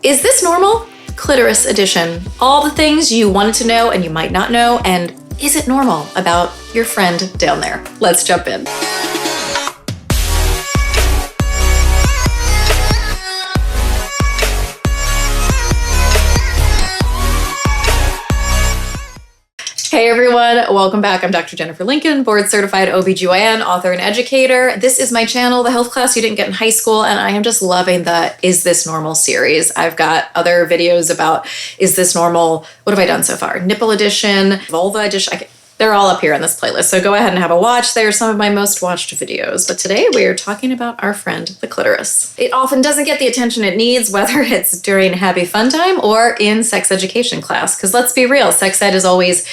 Is this normal? Clitoris edition. All the things you wanted to know and you might not know, and is it normal about your friend down there? Let's jump in. Hey everyone, welcome back. I'm Dr. Jennifer Lincoln, board certified OBGYN, author and educator. This is my channel, the health class you didn't get in high school, and I am just loving the Is This Normal series. I've got other videos about Is This Normal? What have I done so far? Nipple edition, vulva edition. They're all up here in this playlist, so go ahead and have a watch. They are some of my most watched videos. But today we are talking about our friend, the clitoris. It often doesn't get the attention it needs, whether it's during happy fun time or in sex education class. Because let's be real, sex ed is always,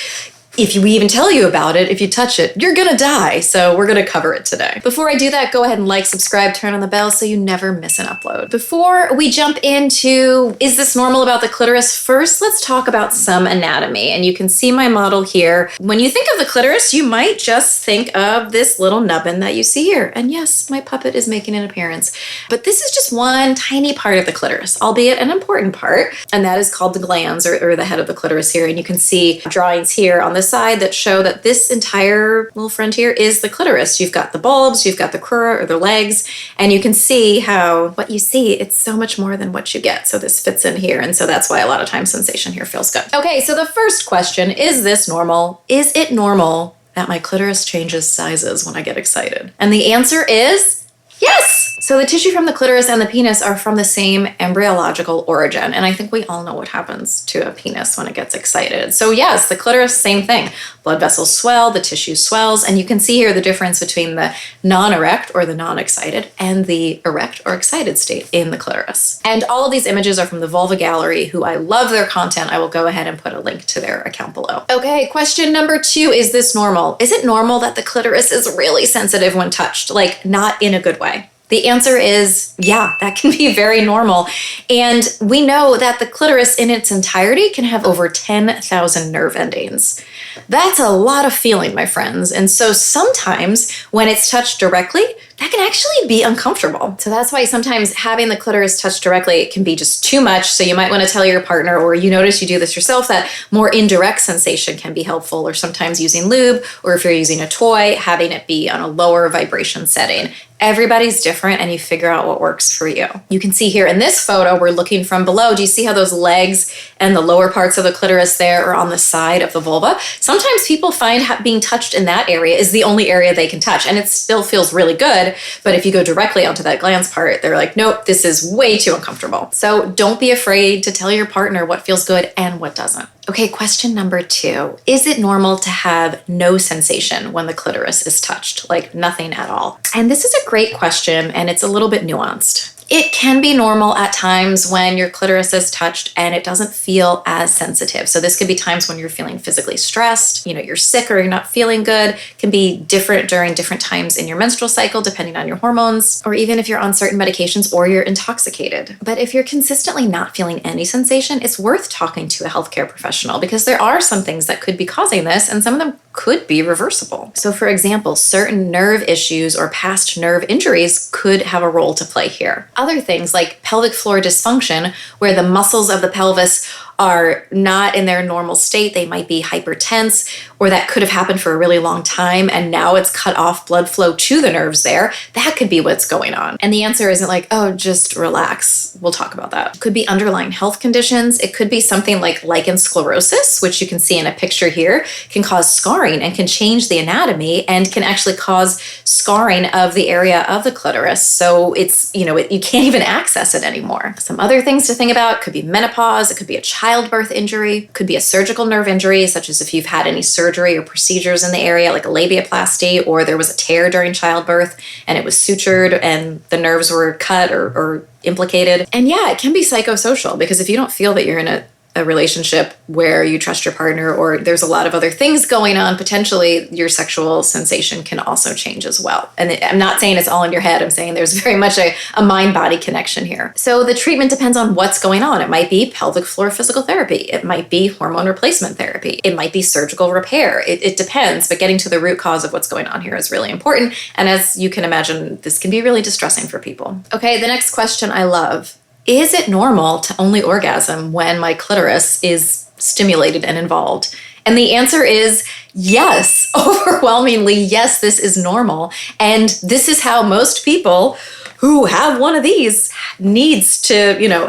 if we even tell you about it, if you touch it, you're gonna die. So we're gonna cover it today. Before I do that, go ahead and like, subscribe, turn on the bell so you never miss an upload. Before we jump into Is This Normal about the clitoris, first let's talk about some anatomy. And you can see my model here. When you think of the clitoris, you might just think of this little nubbin that you see here. And yes, my puppet is making an appearance. But this is just one tiny part of the clitoris, albeit an important part. And that is called the glans, or the head of the clitoris here. And you can see drawings here on this side that show that this entire little friend here is the clitoris. You've got the bulbs, you've got the crura or the legs, and you can see how what you see, it's so much more than what you get. So this fits in here, and so that's why a lot of times sensation here feels good. Okay, so the first question, is this normal? Is it normal that my clitoris changes sizes when I get excited? And the answer is yes! So the tissue from the clitoris and the penis are from the same embryological origin. And I think we all know what happens to a penis when it gets excited. So yes, the clitoris, same thing. Blood vessels swell, the tissue swells, and you can see here the difference between the non-erect or the non-excited and the erect or excited state in the clitoris. And all of these images are from the Vulva Gallery, who I love their content. I will go ahead and put a link to their account below. Okay, question number 2, is this normal? Is it normal that the clitoris is really sensitive when touched? Like, not in a good way? The answer is, yeah, that can be very normal. And we know that the clitoris in its entirety can have over 10,000 nerve endings. That's a lot of feeling, my friends. And so sometimes when it's touched directly, that can actually be uncomfortable. So that's why sometimes having the clitoris touched directly can be just too much. So you might want to tell your partner, or you notice you do this yourself, that more indirect sensation can be helpful, or sometimes using lube, or if you're using a toy, having it be on a lower vibration setting. Everybody's different, and you figure out what works for you. You can see here in this photo, we're looking from below. Do you see how those legs and the lower parts of the clitoris there are on the side of the vulva? Sometimes people find being touched in that area is the only area they can touch, and it still feels really good. But if you go directly onto that glans part, they're like, nope, this is way too uncomfortable. So don't be afraid to tell your partner what feels good and what doesn't. Okay, question number 2. Is it normal to have no sensation when the clitoris is touched? Like nothing at all? And this is a great question, and it's a little bit nuanced. It can be normal at times when your clitoris is touched and it doesn't feel as sensitive. So this could be times when you're feeling physically stressed, you're sick or you're not feeling good. It can be different during different times in your menstrual cycle, depending on your hormones, or even if you're on certain medications or you're intoxicated. But if you're consistently not feeling any sensation, it's worth talking to a healthcare professional, because there are some things that could be causing this, and some of them could be reversible. So for example, certain nerve issues or past nerve injuries could have a role to play here. Other things like pelvic floor dysfunction, where the muscles of the pelvis are not in their normal state. They might be hypertense, or that could have happened for a really long time and now it's cut off blood flow to the nerves there. That could be what's going on. And the answer isn't like, oh, just relax. We'll talk about that. It could be underlying health conditions. It could be something like lichen sclerosis, which you can see in a picture here, can cause scarring and can change the anatomy and can actually cause scarring of the area of the clitoris. So it's, you can't even access it anymore. Some other things to think about could be menopause. It could be a childbirth injury, could be a surgical nerve injury, such as if you've had any surgery or procedures in the area, like a labiaplasty, or there was a tear during childbirth and it was sutured and the nerves were cut or implicated. And yeah, it can be psychosocial, because if you don't feel that you're in a relationship where you trust your partner, or there's a lot of other things going on, potentially your sexual sensation can also change as well. And I'm not saying it's all in your head. I'm saying there's very much a mind-body connection here. So the treatment depends on what's going on. It might be pelvic floor physical therapy. It might be hormone replacement therapy. It might be surgical repair. It depends, but getting to the root cause of what's going on here is really important. And as you can imagine, this can be really distressing for people. Okay, the next question I love. is it normal to only orgasm when my clitoris is stimulated and involved? And the answer is yes. Overwhelmingly, yes, this is normal. And this is how most people who have one of these needs to,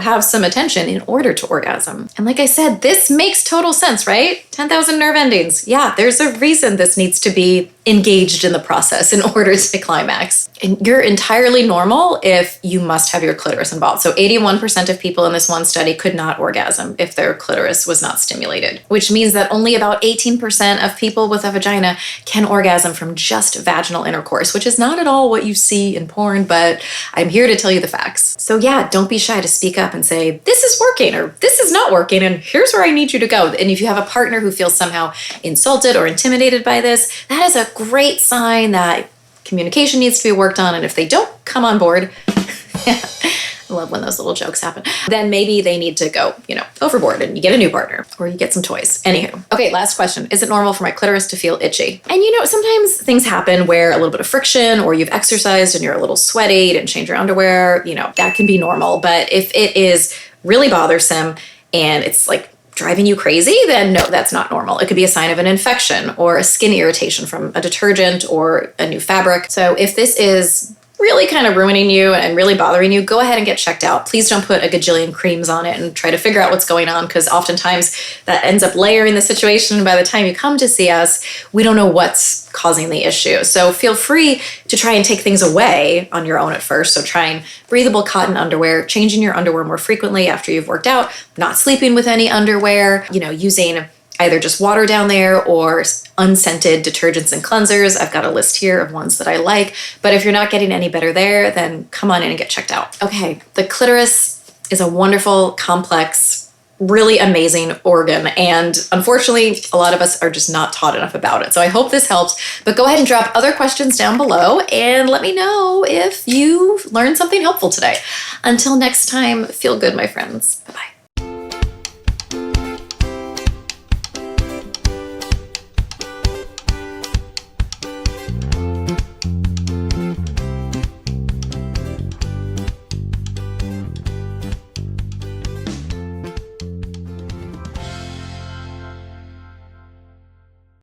have some attention in order to orgasm. And like I said, this makes total sense, right? 10,000 nerve endings. Yeah, there's a reason this needs to be engaged in the process in order to climax. And you're entirely normal if you must have your clitoris involved. So 81% of people in this one study could not orgasm if their clitoris was not stimulated, which means that only about 18% of people with a vagina can orgasm from just vaginal intercourse, which is not at all what you see in porn, but I'm here to tell you the facts. So yeah, don't be shy to speak up and say, this is working or this is not working and here's where I need you to go. And if you have a partner who feels somehow insulted or intimidated by this, that is a great sign that communication needs to be worked on. And if they don't come on board, I love when those little jokes happen, then maybe they need to go, overboard and you get a new partner or you get some toys. Anywho. Okay, last question. Is it normal for my clitoris to feel itchy? And sometimes things happen where a little bit of friction or you've exercised and you're a little sweaty, you didn't change your underwear, that can be normal. But if it is really bothersome and it's like driving you crazy, then no, that's not normal. It could be a sign of an infection or a skin irritation from a detergent or a new fabric. So if this is really kind of ruining you and really bothering you, go ahead and get checked out. Please don't put a gajillion creams on it and try to figure out what's going on, because oftentimes that ends up layering the situation. By the time you come to see us, we don't know what's causing the issue. So feel free to try and take things away on your own at first. So trying breathable cotton underwear, changing your underwear more frequently after you've worked out, not sleeping with any underwear, using either just water down there or unscented detergents and cleansers. I've got a list here of ones that I like, but if you're not getting any better there, then come on in and get checked out. Okay, the clitoris is a wonderful, complex, really amazing organ, and unfortunately, a lot of us are just not taught enough about it. So I hope this helps, but go ahead and drop other questions down below and let me know if you learned something helpful today. Until next time, feel good, my friends. Bye-bye.